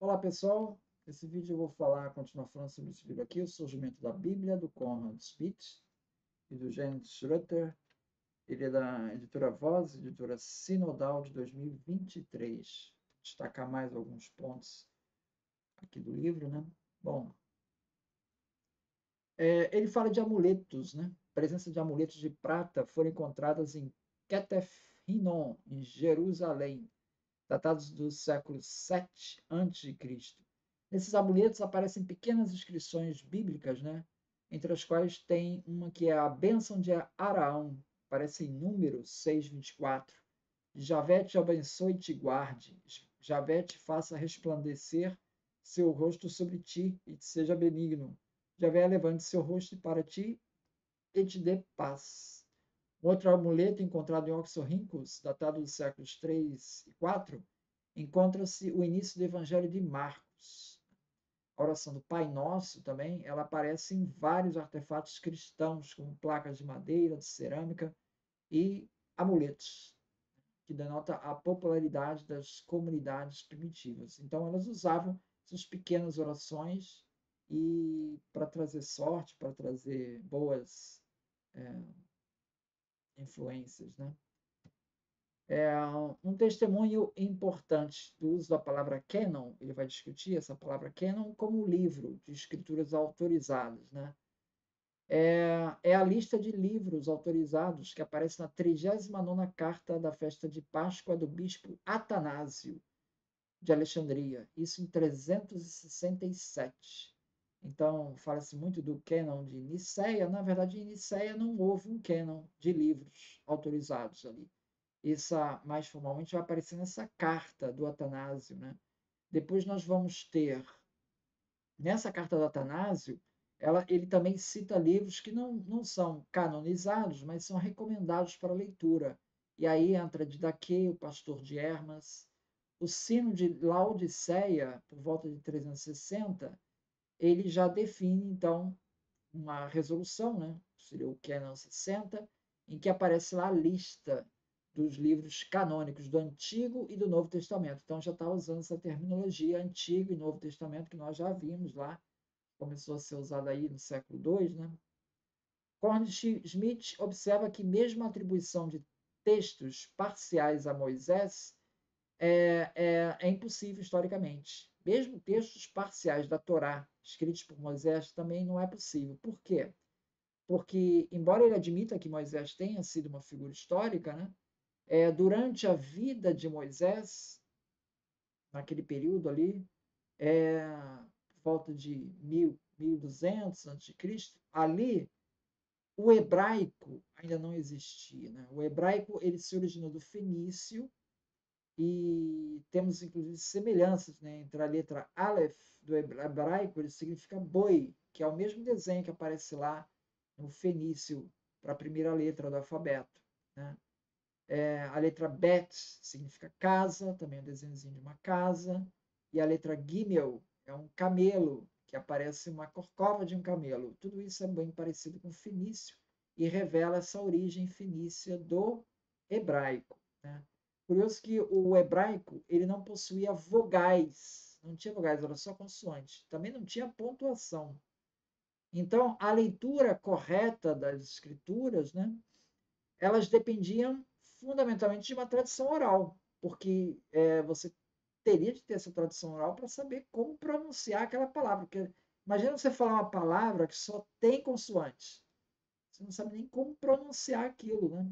Olá pessoal, nesse vídeo eu vou continuar falando sobre esse livro aqui, O Surgimento da Bíblia, do Conrad Smith e do James Schroeter. Ele é da editora Voz, editora Sinodal de 2023. Vou destacar mais alguns pontos aqui do livro, né? Bom, ele fala de amuletos, né? A presença de amuletos de prata foram encontradas em Ketef Hinnom, em Jerusalém, datados do século 7 a.C. Nesses amuletos aparecem pequenas inscrições bíblicas, né? Entre as quais tem uma que é a bênção de Araão, aparece em Números 6:24. Javé te abençoe e te guarde. Javé te faça resplandecer seu rosto sobre ti e te seja benigno. Javé levante seu rosto para ti e te dê paz. Outro amuleto encontrado em Oxorhynchus, datado dos séculos 3 e 4, encontra-se o início do Evangelho de Marcos. A oração do Pai Nosso também, ela aparece em vários artefatos cristãos, como placas de madeira, de cerâmica e amuletos, que denota a popularidade das comunidades primitivas. Então, elas usavam essas pequenas orações e para trazer sorte, para trazer boas influências, né? Um testemunho importante do uso da palavra canon, ele vai discutir essa palavra canon como livro de escrituras autorizadas, né? É a lista de livros autorizados que aparece na 39ª carta da festa de Páscoa do bispo Atanásio de Alexandria, isso em 367. Então, fala-se muito do cânon de Niceia. Na verdade, em Niceia não houve um cânon de livros autorizados ali. Essa, mais formalmente, vai aparecer nessa carta do Atanásio, né? Depois nós vamos ter, nessa carta do Atanásio, ele também cita livros que não são canonizados, mas são recomendados para leitura. E aí entra Didaquê, o pastor de Hermas, o Sino de Laodiceia, por volta de 360, ele já define, então, uma resolução, né? Seria o Canon 60, em que aparece lá a lista dos livros canônicos do Antigo e do Novo Testamento. Então já está usando essa terminologia Antigo e Novo Testamento que nós já vimos lá, começou a ser usada aí no século II, né? Corn Smith observa que mesmo a atribuição de textos parciais a Moisés é impossível historicamente. Mesmo textos parciais da Torá, escritos por Moisés, também não é possível. Por quê? Porque, embora ele admita que Moisés tenha sido uma figura histórica, né, durante a vida de Moisés, naquele período ali, por volta de 1200 a.C., ali o hebraico ainda não existia. Né? O hebraico ele se originou do fenício e temos inclusive semelhanças, né, entre a letra Aleph do hebraico, ele significa boi, que é o mesmo desenho que aparece lá no fenício para a primeira letra do alfabeto. Né? A letra Bet significa casa, também é um desenhozinho de uma casa, e a letra Gimel é um camelo, que aparece uma corcova de um camelo. Tudo isso é bem parecido com o fenício e revela essa origem fenícia do hebraico. Né? Curioso que o hebraico ele não possuía vogais, não tinha vogais, era só consoante. Também não tinha pontuação. Então, a leitura correta das escrituras, né, elas dependiam fundamentalmente de uma tradição oral, porque você teria de ter essa tradição oral para saber como pronunciar aquela palavra. Porque imagina você falar uma palavra que só tem consoantes. Você não sabe nem como pronunciar aquilo, né?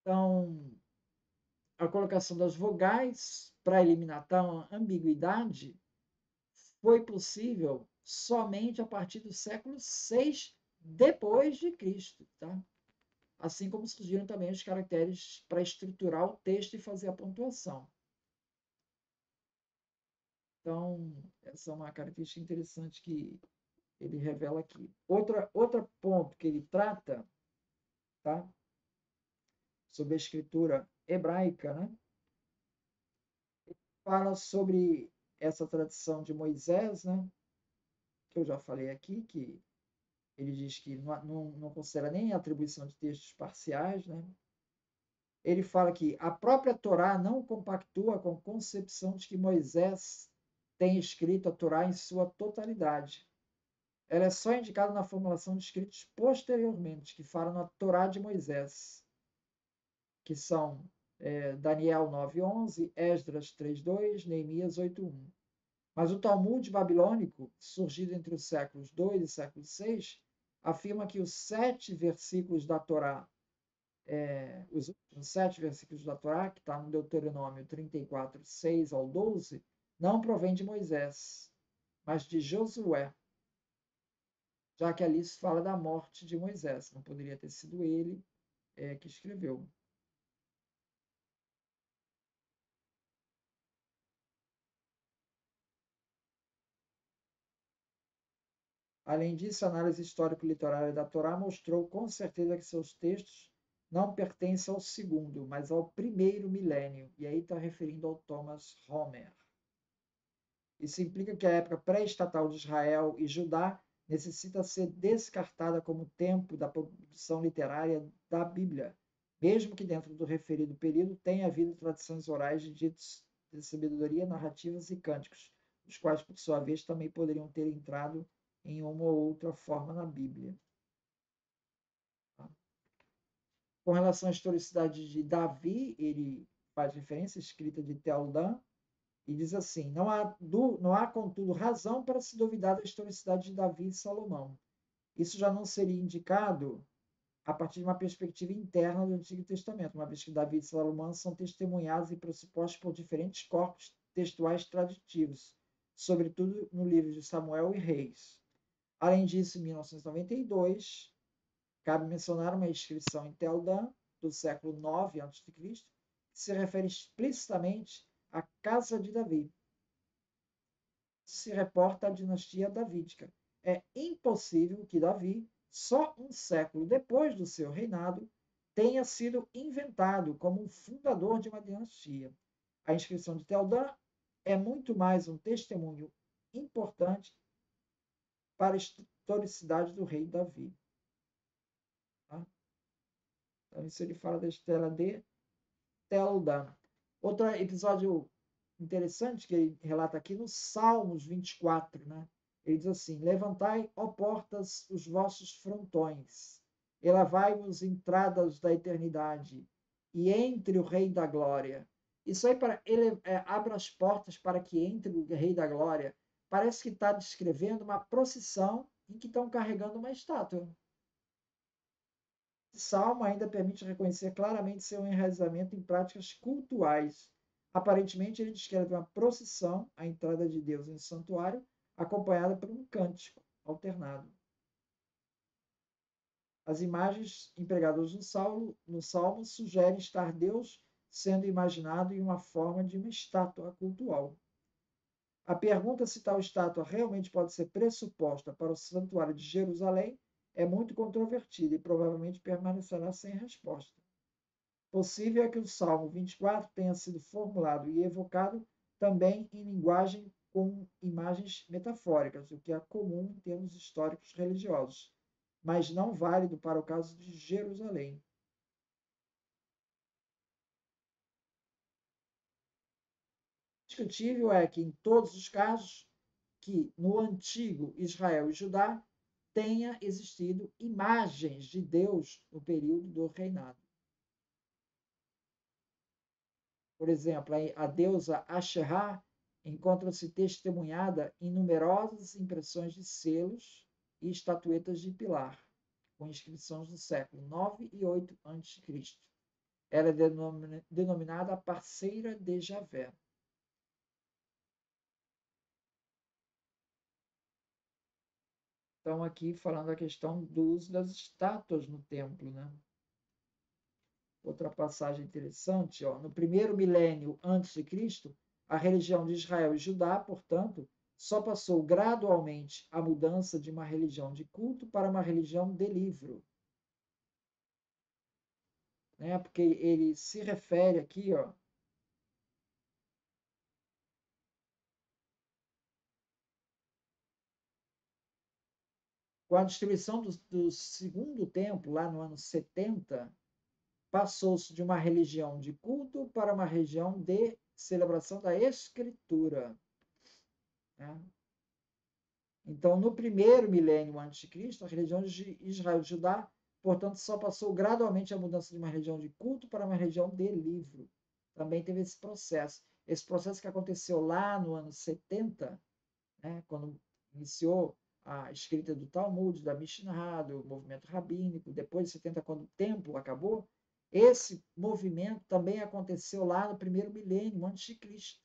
Então, a colocação das vogais para eliminar tal ambiguidade foi possível somente a partir do século VI depois de Cristo, tá? Assim como surgiram também os caracteres para estruturar o texto e fazer a pontuação. Então, essa é uma característica interessante que ele revela aqui. Outro ponto que ele trata, tá? Sobre a escritura hebraica, né? Fala sobre essa tradição de Moisés, né? Que eu já falei aqui, que ele diz que não considera nem a atribuição de textos parciais, né? ele fala que a própria Torá não compactua com a concepção de que Moisés tem escrito a Torá em sua totalidade. Ela é só indicada na formulação de escritos posteriormente, que falam na Torá de Moisés, que são Daniel 9:11, Esdras 3:2, Neemias 8:1. Mas o Talmud babilônico, surgido entre os séculos II e século VI, afirma que os 7 versículos da Torá, os últimos 7 versículos da Torá, que está no Deuteronômio 34, 6 ao 12, não provém de Moisés, mas de Josué, já que ali se fala da morte de Moisés. Não poderia ter sido ele que escreveu. Além disso, a análise histórico-literária da Torá mostrou com certeza que seus textos não pertencem ao segundo, mas ao primeiro milênio, e aí está referindo ao Thomas Homer. Isso implica que a época pré-estatal de Israel e Judá necessita ser descartada como tempo da produção literária da Bíblia, mesmo que dentro do referido período tenha havido tradições orais de ditos de sabedoria, narrativas e cânticos, os quais, por sua vez, também poderiam ter entrado em uma ou outra forma na Bíblia. Com relação à historicidade de Davi, ele faz referência à escrita de Teldã, e diz assim: não há, contudo, razão para se duvidar da historicidade de Davi e Salomão. Isso já não seria indicado a partir de uma perspectiva interna do Antigo Testamento, uma vez que Davi e Salomão são testemunhados e pressupostos por diferentes corpos textuais traditivos, sobretudo no livro de Samuel e Reis. Além disso, em 1992, cabe mencionar uma inscrição em Teldã, do século IX a.C., que se refere explicitamente à casa de Davi. Se reporta à dinastia davídica. É impossível que Davi, só um século depois do seu reinado, tenha sido inventado como um fundador de uma dinastia. A inscrição de Teldã é muito mais um testemunho importante para a historicidade do rei Davi. Tá? Então, isso ele fala da Estela de Teldã. Outro episódio interessante que ele relata aqui no Salmos 24, né? Ele diz assim: Levantai, ó portas, os vossos frontões, elevai-vos entradas da eternidade, e entre o Rei da Glória. Isso aí para ele abre as portas para que entre o Rei da Glória. Parece que está descrevendo uma procissão em que estão carregando uma estátua. Salmo ainda permite reconhecer claramente seu enraizamento em práticas cultuais. Aparentemente, ele descreve uma procissão, a entrada de Deus em santuário, acompanhada por um cântico alternado. As imagens empregadas no Salmo sugerem estar Deus sendo imaginado em uma forma de uma estátua cultual. A pergunta se tal estátua realmente pode ser pressuposta para o santuário de Jerusalém é muito controvertida e provavelmente permanecerá sem resposta. Possível é que o Salmo 24 tenha sido formulado e evocado também em linguagem com imagens metafóricas, o que é comum em termos históricos religiosos, mas não válido para o caso de Jerusalém. Discutível é que, em todos os casos, que no antigo Israel e Judá tenha existido imagens de Deus no período do reinado. Por exemplo, a deusa Asherah encontra-se testemunhada em numerosas impressões de selos e estatuetas de pilar, com inscrições do século IX e VIII a.C. Ela é denominada a parceira de Javé. Então, aqui falando a questão do uso das estátuas no templo, né? Outra passagem interessante, ó, no primeiro milênio antes de Cristo, a religião de Israel e Judá, portanto, só passou gradualmente a mudança de uma religião de culto para uma religião de livro, né? Porque ele se refere aqui, ó, com a destruição do segundo templo, lá no ano 70, passou-se de uma religião de culto para uma religião de celebração da Escritura. Né? Então, no primeiro milênio antes de Cristo, a religião de Israel e Judá, portanto, só passou gradualmente a mudança de uma religião de culto para uma religião de livro. Também teve esse processo. Esse processo que aconteceu lá no ano 70, né, quando iniciou a escrita do Talmud, da Mishnah, do movimento rabínico, depois de 70, quando o templo acabou, esse movimento também aconteceu lá no primeiro milênio antes de Cristo,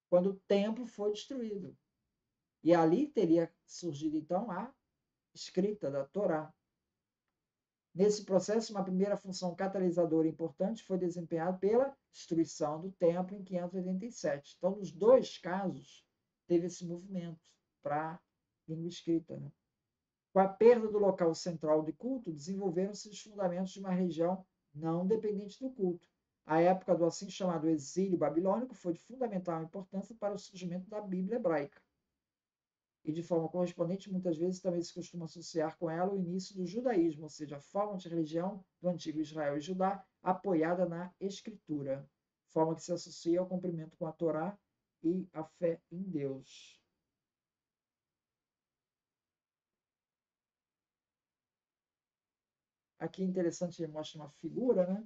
quando o templo foi destruído. E ali teria surgido, então, a escrita da Torá. Nesse processo, uma primeira função catalisadora importante foi desempenhada pela destruição do templo em 587. Então, nos dois casos, teve esse movimento para a língua escrita. Né? Com a perda do local central de culto, desenvolveram-se os fundamentos de uma região não dependente do culto. A época do assim chamado exílio babilônico foi de fundamental importância para o surgimento da Bíblia hebraica. E de forma correspondente, muitas vezes também se costuma associar com ela o início do judaísmo, ou seja, a forma de religião do antigo Israel e Judá apoiada na Escritura, forma que se associa ao cumprimento com a Torá e a fé em Deus. Aqui é interessante, ele mostra uma figura, né?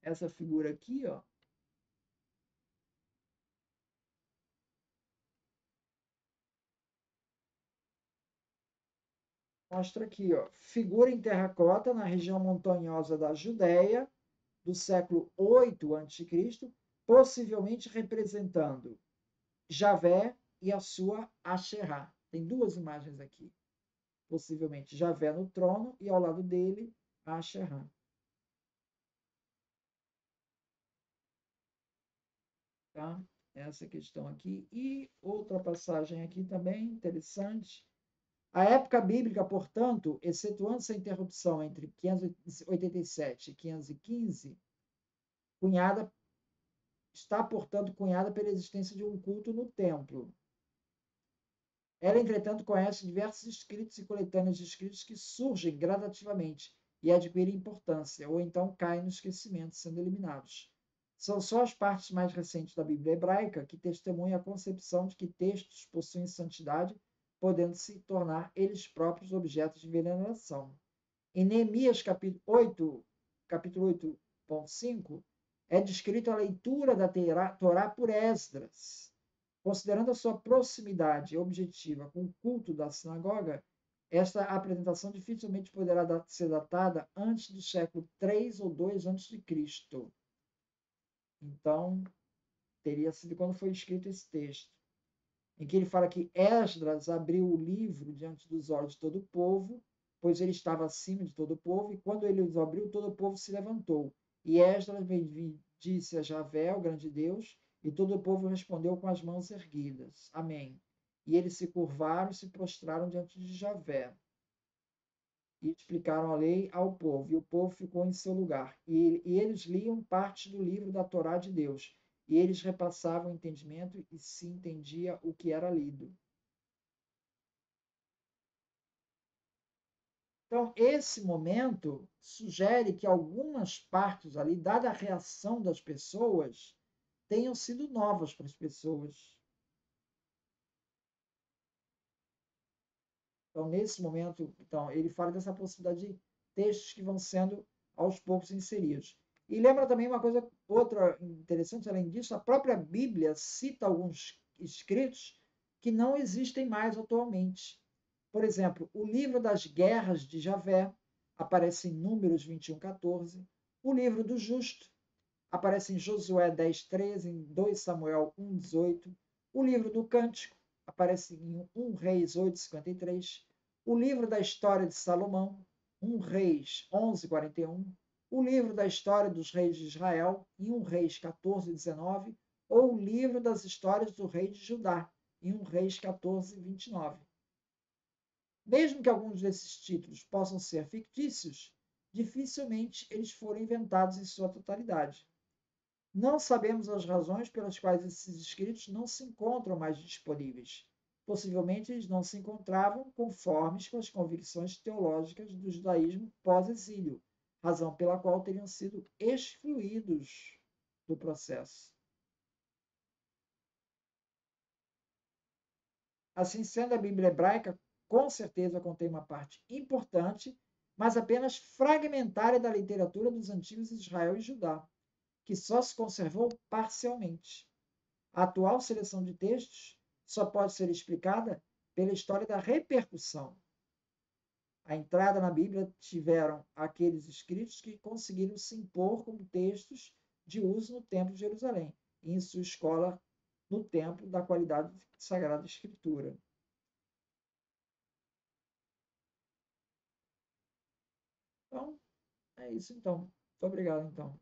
Essa figura aqui, ó, mostra aqui, ó, figura em terracota na região montanhosa da Judéia, do século 8 a.C., possivelmente representando Javé e a sua Asherá. Tem duas imagens aqui. Possivelmente Javé no trono e ao lado dele a Asherá. Tá? Essa questão aqui. E outra passagem aqui também interessante. A época bíblica, portanto, excetuando-se a interrupção entre 587 e 515, cunhada, está, portanto, cunhada pela existência de um culto no templo. Ela, entretanto, conhece diversos escritos e coletâneas de escritos que surgem gradativamente e adquirem importância, ou então caem no esquecimento, sendo eliminados. São só as partes mais recentes da Bíblia hebraica que testemunham a concepção de que textos possuem santidade, podendo se tornar eles próprios objetos de veneração. Em Neemias capítulo 8.5, é descrito a leitura da Torá por Esdras. Considerando a sua proximidade objetiva com o culto da sinagoga, esta apresentação dificilmente poderá ser datada antes do século 3 ou 2 a.C. Então, teria sido quando foi escrito esse texto, em que ele fala que Esdras abriu o livro diante dos olhos de todo o povo, pois ele estava acima de todo o povo, e quando ele os abriu, todo o povo se levantou. E Esdras disse a Javé, o grande Deus, e todo o povo respondeu com as mãos erguidas. Amém. E eles se curvaram e se prostraram diante de Javé. E explicaram a lei ao povo, e o povo ficou em seu lugar. E eles liam parte do livro da Torá de Deus, e eles repassavam o entendimento e se entendia o que era lido. Então, esse momento sugere que algumas partes ali, dada a reação das pessoas, tenham sido novas para as pessoas. Então, nesse momento, então, ele fala dessa possibilidade de textos que vão sendo aos poucos inseridos. E lembra também uma coisa, outra interessante, além disso, a própria Bíblia cita alguns escritos que não existem mais atualmente. Por exemplo, o livro das guerras de Javé aparece em Números 21:14, o livro do justo aparece em Josué 10:13, em 2 Samuel 1:18, o livro do Cântico aparece em 1 Reis 8:53, o livro da história de Salomão, 1 Reis 11:41, o livro da história dos reis de Israel, em 1 Reis 14:19, ou o livro das histórias do rei de Judá, em 1 Reis 14:29. Mesmo que alguns desses títulos possam ser fictícios, dificilmente eles foram inventados em sua totalidade. Não sabemos as razões pelas quais esses escritos não se encontram mais disponíveis. Possivelmente eles não se encontravam conformes com as convicções teológicas do judaísmo pós-exílio, razão pela qual teriam sido excluídos do processo. Assim sendo, a Bíblia hebraica com certeza contém uma parte importante, mas apenas fragmentária da literatura dos antigos Israel e Judá, que só se conservou parcialmente. A atual seleção de textos só pode ser explicada pela história da repercussão. A entrada na Bíblia tiveram aqueles escritos que conseguiram se impor como textos de uso no Templo de Jerusalém e em sua escola no Templo da qualidade de Sagrada Escritura. Então, é isso então. Muito obrigado então.